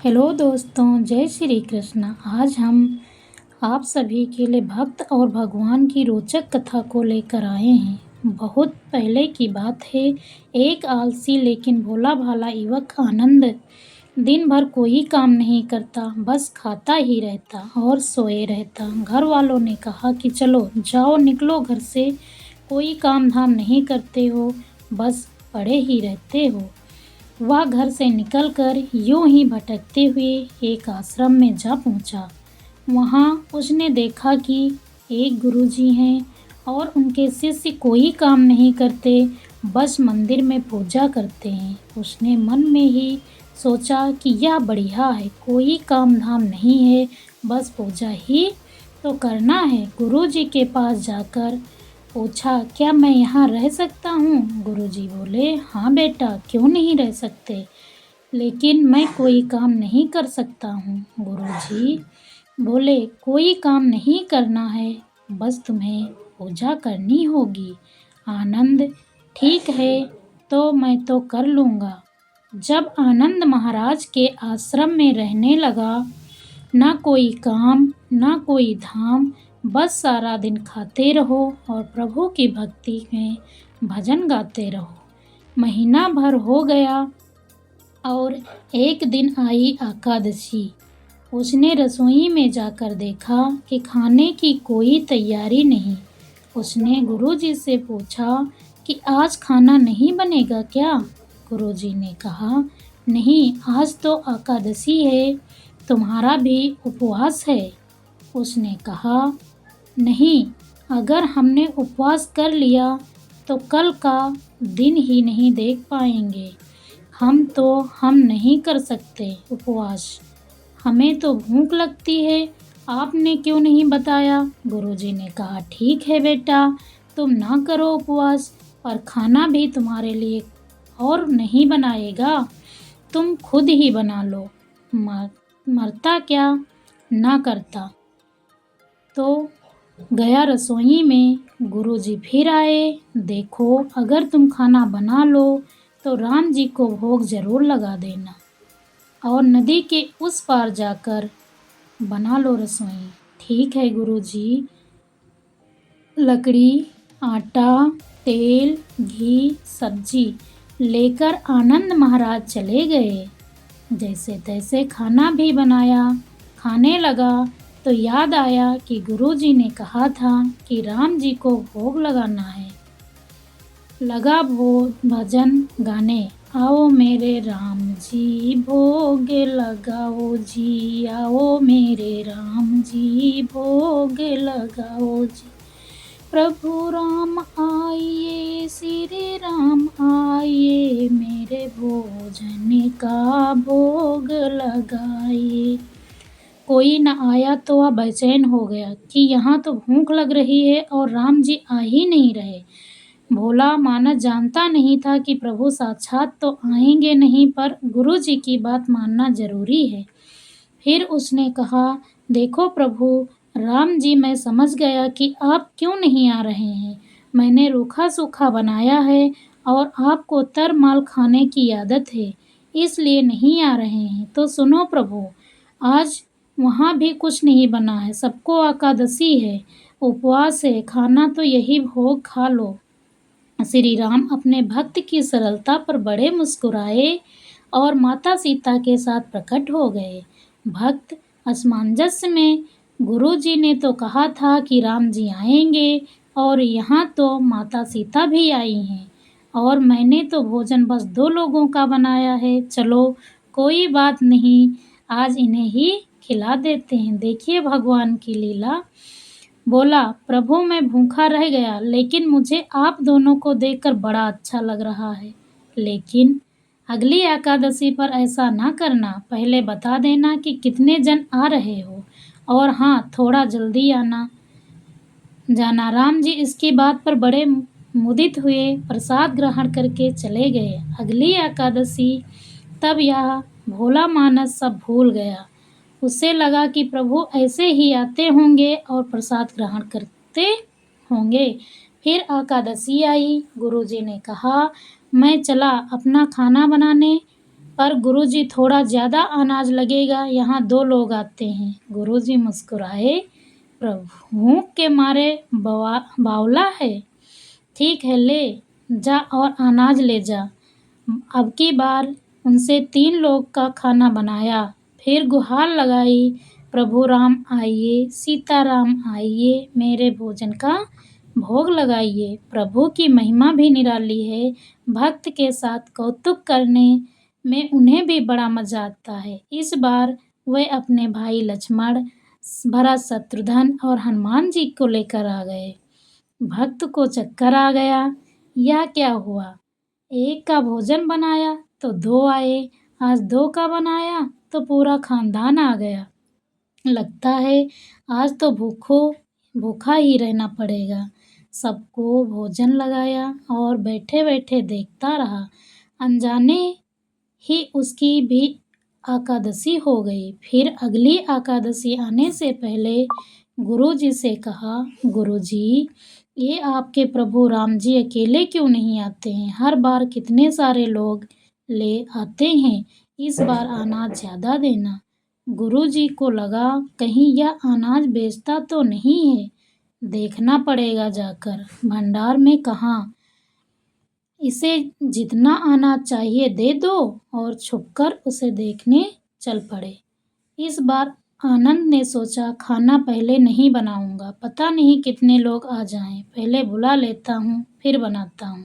Hello दोस्तों, जय श्री कृष्ण। आज हम आप सभी के लिए भक्त और भगवान की रोचक कथा को लेकर आए हैं। बहुत पहले की बात है। एक आलसी लेकिन भोला भाला युवक आनंद दिन भर कोई काम नहीं करता, बस खाता ही रहता और सोए रहता। घर वालों ने कहा कि चलो जाओ, निकलो घर से, कोई काम धाम नहीं करते हो, बस पड़े ही रहते हो। वह घर से निकलकर यूं ही भटकते हुए एक आश्रम में जा पहुंचा। वहां उसने देखा कि एक गुरुजी हैं और उनके शिष्य कोई काम नहीं करते, बस मंदिर में पूजा करते हैं। उसने मन में ही सोचा कि यह बढ़िया है, कोई काम धाम नहीं है, बस पूजा ही तो करना है। गुरुजी के पास जाकर पूछा, क्या मैं यहाँ रह सकता हूँ? गुरुजी बोले, हाँ बेटा, क्यों नहीं रह सकते, लेकिन मैं कोई काम नहीं कर सकता हूँ। गुरुजी बोले, कोई काम नहीं करना है, बस तुम्हें पूजा करनी होगी। आनंद, ठीक है, तो मैं तो कर लूँगा। जब आनंद महाराज के आश्रम में रहने लगा, ना कोई काम ना कोई धाम, बस सारा दिन खाते रहो और प्रभु की भक्ति में भजन गाते रहो। महीना भर हो गया और एक दिन आई एकादशी। उसने रसोई में जाकर देखा कि खाने की कोई तैयारी नहीं। उसने गुरुजी से पूछा कि आज खाना नहीं बनेगा क्या? गुरुजी ने कहा, नहीं, आज तो एकादशी है, तुम्हारा भी उपवास है। उसने कहा, नहीं, अगर हमने उपवास कर लिया तो कल का दिन ही नहीं देख पाएंगे। हम नहीं कर सकते उपवास, हमें तो भूख लगती है, आपने क्यों नहीं बताया? गुरुजी ने कहा, ठीक है बेटा, तुम ना करो उपवास, पर खाना भी तुम्हारे लिए और नहीं बनाएगा, तुम खुद ही बना लो। मरता क्या ना करता। तो गया रसोई में। गुरुजी फिर आए। देखो, अगर तुम खाना बना लो तो राम जी को भोग जरूर लगा देना और नदी के उस पार जाकर बना लो रसोई। ठीक है गुरुजी। लकड़ी, आटा, तेल, घी, सब्जी लेकर आनंद महाराज चले गए। जैसे तैसे खाना भी बनाया। खाने लगा तो याद आया कि गुरुजी ने कहा था कि राम जी को भोग लगाना है। लगा भजन गाने, आओ मेरे राम जी भोग लगाओ जी, आओ मेरे राम जी भोग लगाओ जी। प्रभु राम आइए, श्री राम आइए, मेरे भोजन का भोग लगाइए। कोई न आया तो वह बेचैन हो गया कि यहाँ तो भूख लग रही है और राम जी आ ही नहीं रहे। भोला मानस जानता नहीं था कि प्रभु साक्षात तो आएंगे नहीं, पर गुरु जी की बात मानना जरूरी है। फिर उसने कहा, देखो प्रभु राम जी, मैं समझ गया कि आप क्यों नहीं आ रहे हैं। मैंने रूखा सूखा बनाया है और आपको तर माल खाने की आदत है, इसलिए नहीं आ रहे हैं। तो सुनो प्रभु, आज वहाँ भी कुछ नहीं बना है, सबको एकादशी है, उपवास है, खाना तो यही भोग खा लो। श्री राम अपने भक्त की सरलता पर बड़े मुस्कुराए और माता सीता के साथ प्रकट हो गए। भक्त असमंजस में, गुरु जी ने तो कहा था कि राम जी आएंगे और यहाँ तो माता सीता भी आई हैं और मैंने तो भोजन बस 2 लोगों का बनाया है। चलो कोई बात नहीं, आज इन्हें ही खिला देते हैं। देखिए भगवान की लीला। बोला, प्रभु मैं भूखा रह गया, लेकिन मुझे आप दोनों को देखकर बड़ा अच्छा लग रहा है। लेकिन अगली एकादशी पर ऐसा ना करना, पहले बता देना कि कितने जन आ रहे हो, और हाँ, थोड़ा जल्दी आना जाना। राम जी इसकी बात पर बड़े मुदित हुए, प्रसाद ग्रहण करके चले गए। अगली एकादशी तब यह भोला मानस सब भूल गया। उसे लगा कि प्रभु ऐसे ही आते होंगे और प्रसाद ग्रहण करते होंगे। फिर एकादशी आई। गुरुजी ने कहा, मैं चला अपना खाना बनाने। पर गुरुजी थोड़ा ज़्यादा अनाज लगेगा, यहाँ 2 लोग आते हैं। गुरुजी मुस्कुराए, प्रभु के मारे बावला है। ठीक है, ले जा और अनाज ले जा। अब की बार उनसे 3 लोग का खाना बनाया, फिर गुहार लगाई, प्रभु राम आइए, सीताराम आइए, मेरे भोजन का भोग लगाइए। प्रभु की महिमा भी निराली है, भक्त के साथ कौतुक करने में उन्हें भी बड़ा मजा आता है। इस बार वे अपने भाई लक्ष्मण, भरत, शत्रुघ्न और हनुमान जी को लेकर आ गए। भक्त को चक्कर आ गया, यह क्या हुआ? एक का भोजन बनाया तो 2 आए, आज 2 का बनाया तो पूरा खानदान आ गया। लगता है आज तो भूखा ही रहना पड़ेगा। सबको भोजन लगाया और बैठे-बैठे देखता रहा। अनजाने ही उसकी भी एकादशी हो गई। फिर अगली एकादशी आने से पहले गुरुजी से कहा, गुरुजी, ये आपके प्रभु राम जी अकेले क्यों नहीं आते हैं? हर बार कितने सारे लोग ले आते हैं, इस बार अनाज ज़्यादा देना। गुरुजी को लगा कहीं यह अनाज बेचता तो नहीं है, देखना पड़ेगा जाकर। भंडार में कहाँ, इसे जितना अनाज चाहिए दे दो और छुपकर उसे देखने चल पड़े। इस बार आनंद ने सोचा, खाना पहले नहीं बनाऊंगा, पता नहीं कितने लोग आ जाएं, पहले बुला लेता हूँ, फिर बनाता हूँ।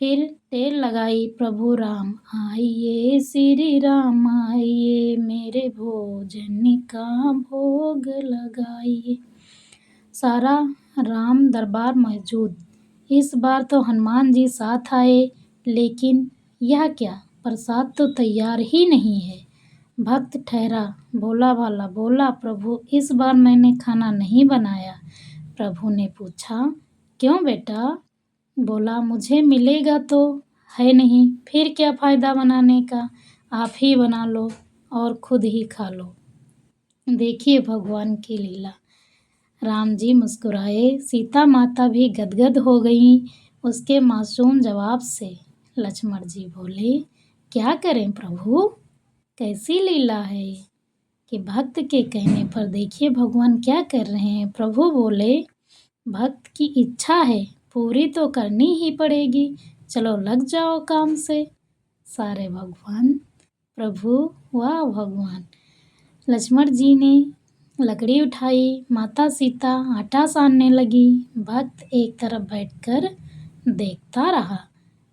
फिर तेल लगाई, प्रभु राम आइए, श्री राम आइए, मेरे भोजन का भोग लगाइए। सारा राम दरबार मौजूद। इस बार तो हनुमान जी साथ आए, लेकिन यह क्या, प्रसाद तो तैयार ही नहीं है। भक्त ठहरा, भोला भाला बोला, प्रभु इस बार मैंने खाना नहीं बनाया। प्रभु ने पूछा, क्यों बेटा? बोला, मुझे मिलेगा तो है नहीं, फिर क्या फ़ायदा बनाने का, आप ही बना लो और खुद ही खा लो। देखिए भगवान की लीला। राम जी मुस्कुराए, सीता माता भी गदगद हो गईं उसके मासूम जवाब से। लक्ष्मण जी बोले, क्या करें प्रभु, कैसी लीला है ये? कि भक्त के कहने पर देखिए भगवान क्या कर रहे हैं। प्रभु बोले, भक्त की इच्छा है, पूरी तो करनी ही पड़ेगी, चलो लग जाओ काम से। सारे भगवान, प्रभु, वाह भगवान। लक्ष्मण जी ने लकड़ी उठाई, माता सीता आटा सानने लगी। भक्त एक तरफ बैठकर देखता रहा।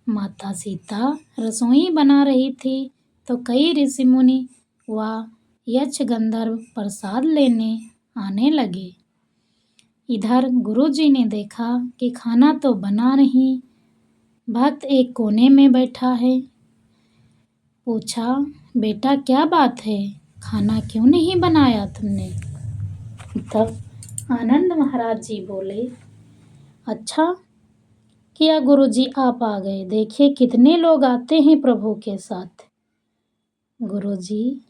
माता सीता रसोई बना रही थी तो कई ऋषि मुनि व यक्ष गंधर्व प्रसाद लेने आने लगे। इधर गुरुजी ने देखा कि खाना तो बना नहीं, भक्त एक कोने में बैठा है। पूछा, बेटा क्या बात है, खाना क्यों नहीं बनाया तुमने? तब आनंद महाराज जी बोले, अच्छा किया गुरुजी आप आ गए, देखिए कितने लोग आते हैं प्रभु के साथ। गुरुजी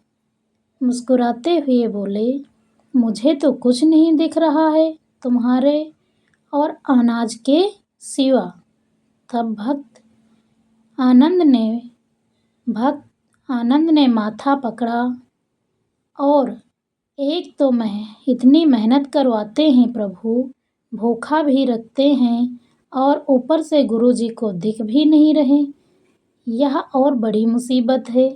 मुस्कुराते हुए बोले, मुझे तो कुछ नहीं दिख रहा है तुम्हारे और अनाज के सिवा। तब भक्त आनंद ने माथा पकड़ा और एक तो इतनी मेहनत करवाते हैं प्रभु, भूखा भी रखते हैं और ऊपर से गुरुजी को दिख भी नहीं रहे, यह और बड़ी मुसीबत है।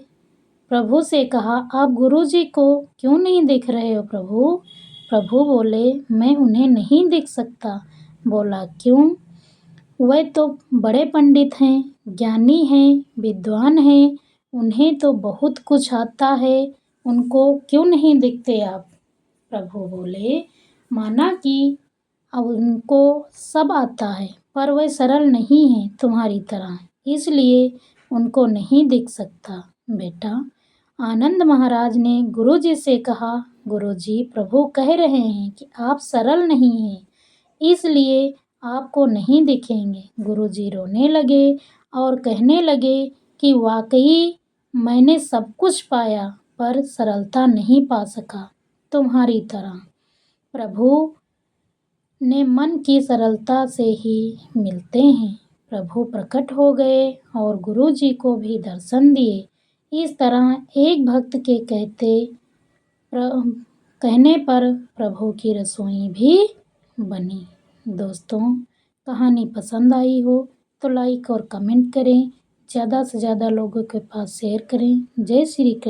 प्रभु से कहा, आप गुरुजी को क्यों नहीं दिख रहे हो प्रभु? प्रभु बोले, मैं उन्हें नहीं दिख सकता। बोला, क्यों? वे तो बड़े पंडित हैं, ज्ञानी हैं, विद्वान हैं, उन्हें तो बहुत कुछ आता है, उनको क्यों नहीं दिखते आप? प्रभु बोले, माना कि अब उनको सब आता है, पर वे सरल नहीं हैं तुम्हारी तरह, इसलिए उनको नहीं दिख सकता। बेटा, आनंद महाराज ने गुरुजी से कहा, गुरुजी प्रभु कह रहे हैं कि आप सरल नहीं हैं, इसलिए आपको नहीं दिखेंगे। गुरुजी रोने लगे और कहने लगे कि वाकई मैंने सब कुछ पाया पर सरलता नहीं पा सका तुम्हारी तरह। प्रभु ने मन की सरलता से ही मिलते हैं। प्रभु प्रकट हो गए और गुरुजी को भी दर्शन दिए। इस तरह एक भक्त के कहने पर प्रभु की रसोई भी बनी। दोस्तों, कहानी पसंद आई हो तो लाइक और कमेंट करें, ज़्यादा से ज़्यादा लोगों के पास शेयर करें। जय श्री कृष्ण।